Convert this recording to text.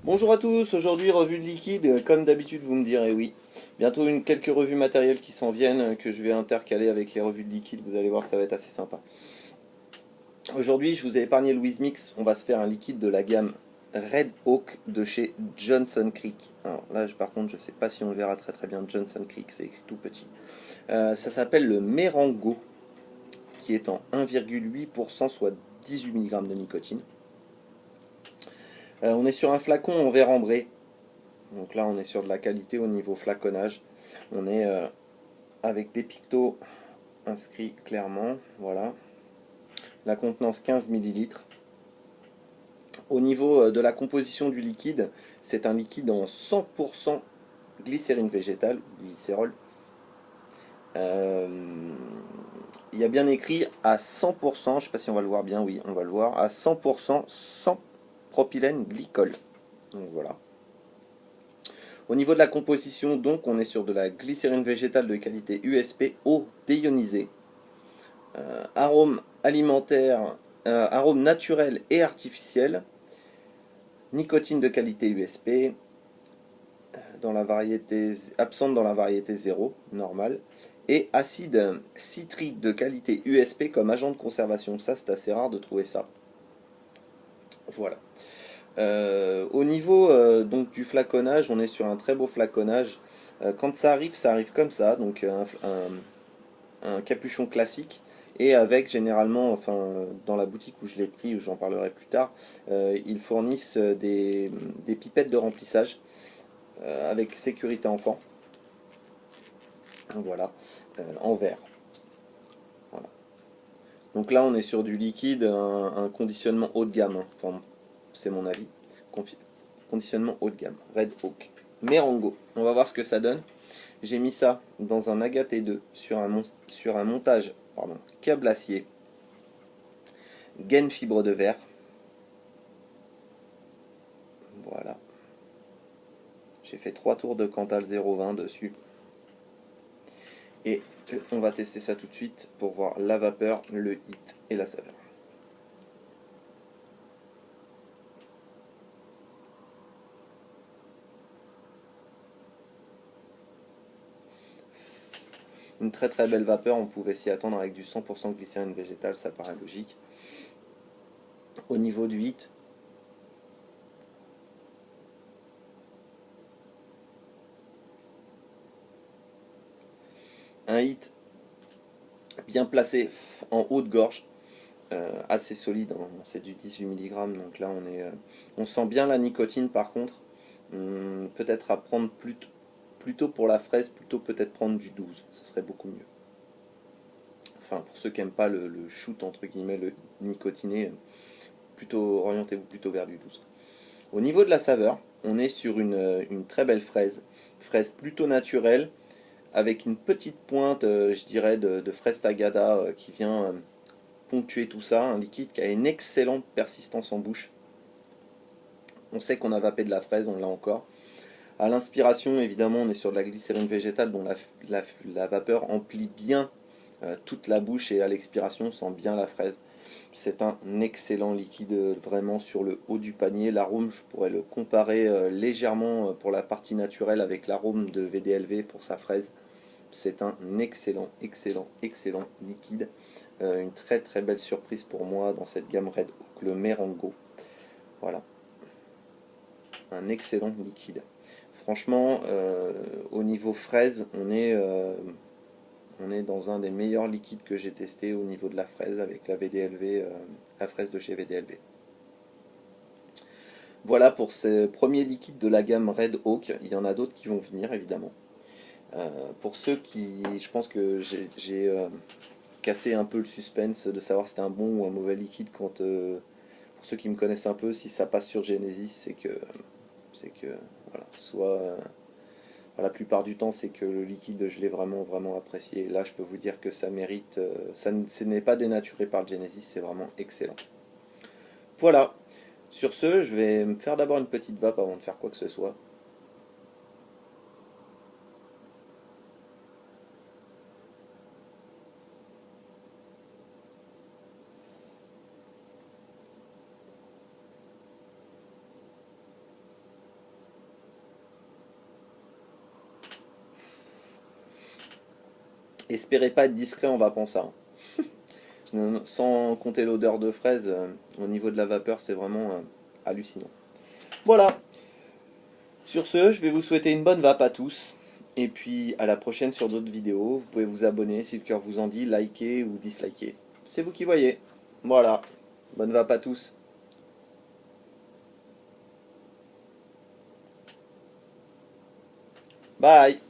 Bonjour à tous, aujourd'hui revue de liquide, comme d'habitude vous me direz oui. Bientôt quelques revues matérielles qui s'en viennent, que je vais intercaler avec les revues de liquide, vous allez voir ça va être assez sympa. Aujourd'hui je vous ai épargné le Wizmix, on va se faire un liquide de la gamme Red Oak de chez Johnson Creek. Alors là par contre je sais pas si on le verra très bien, Johnson Creek c'est écrit tout petit. Ça s'appelle le Merango, qui est en 1,8%, soit 18 mg de nicotine. On est sur un flacon en verre ambré. Donc là, on est sur de la qualité au niveau flaconnage. On est avec des pictos inscrits clairement. Voilà. La contenance 15 millilitres. Au niveau de la composition du liquide, c'est un liquide en 100% glycérine végétale, glycérol. Il y a bien écrit à 100%, je ne sais pas si on va le voir bien, oui, on va le voir, à 100% sans propylène glycol. Donc voilà. Au niveau de la composition, donc, on est sur de la glycérine végétale de qualité USP, eau déionisée, arôme alimentaire, arôme naturel et artificiel, nicotine de qualité USP, dans la variété, absente dans la variété 0, normale, et acide citrique de qualité USP comme agent de conservation. Ça, c'est assez rare de trouver ça. Voilà. Au niveau donc du flaconnage, on est sur un très beau flaconnage. Quand ça arrive comme ça, donc un capuchon classique, et avec généralement, enfin dans la boutique où je l'ai pris, où j'en parlerai plus tard, ils fournissent des pipettes de remplissage avec sécurité enfant, voilà, en verre. Voilà. Donc là on est sur du liquide, un conditionnement haut de gamme, hein. Enfin c'est mon avis, conditionnement haut de gamme, Red Oak. Merango, on va voir ce que ça donne. J'ai mis ça dans un Agaté 2 sur un montage câble acier, gaine fibre de verre. Voilà. J'ai fait 3 tours de Cantal 0,20 dessus. Et on va tester ça tout de suite pour voir la vapeur, le hit et la saveur. Une très belle vapeur, on pouvait s'y attendre avec du 100% glycérine végétale, ça paraît logique. Au niveau du hit, un hit bien placé en haut de gorge, assez solide, hein. C'est du 18 mg, donc là on sent bien la nicotine par contre. Peut-être à prendre plutôt pour la fraise, plutôt peut-être prendre du 12, ce serait beaucoup mieux. Enfin, pour ceux qui n'aiment pas le shoot, entre guillemets, le nicotiné, plutôt orientez-vous plutôt vers du 12. Au niveau de la saveur, on est sur une très belle fraise plutôt naturelle, avec une petite pointe, je dirais, de fraise tagada qui vient ponctuer tout ça. Un liquide qui a une excellente persistance en bouche. On sait qu'on a vapé de la fraise, on l'a encore. À l'inspiration, évidemment, on est sur de la glycérine végétale dont la vapeur emplit bien toute la bouche, et à l'expiration, on sent bien la fraise. C'est un excellent liquide, vraiment sur le haut du panier. L'arôme, je pourrais le comparer légèrement pour la partie naturelle avec l'arôme de VDLV pour sa fraise. C'est un excellent liquide. Une très belle surprise pour moi dans cette gamme Red Oak, le Merango. Voilà, un excellent liquide. Franchement, au niveau fraise, on est dans un des meilleurs liquides que j'ai testé au niveau de la fraise avec la VDLV, la fraise de chez VDLV. Voilà pour ces premiers liquides de la gamme Red Oak. Il y en a d'autres qui vont venir évidemment. Pour ceux qui, je pense que j'ai cassé un peu le suspense de savoir si c'était un bon ou un mauvais liquide quand, pour ceux qui me connaissent un peu, si ça passe sur Genesis, c'est que voilà, soit la plupart du temps, c'est que le liquide, je l'ai vraiment apprécié. Là, je peux vous dire que ça mérite, ce n'est pas dénaturé par le Genesis, c'est vraiment excellent. Voilà. Sur ce, je vais me faire d'abord une petite vape avant de faire quoi que ce soit. Espérez pas être discret en vapant ça. Sans compter l'odeur de fraise, au niveau de la vapeur, c'est vraiment hallucinant. Voilà. Sur ce, je vais vous souhaiter une bonne vape à tous. Et puis à la prochaine sur d'autres vidéos. Vous pouvez vous abonner si le cœur vous en dit, liker ou disliker. C'est vous qui voyez. Voilà. Bonne vape à tous. Bye.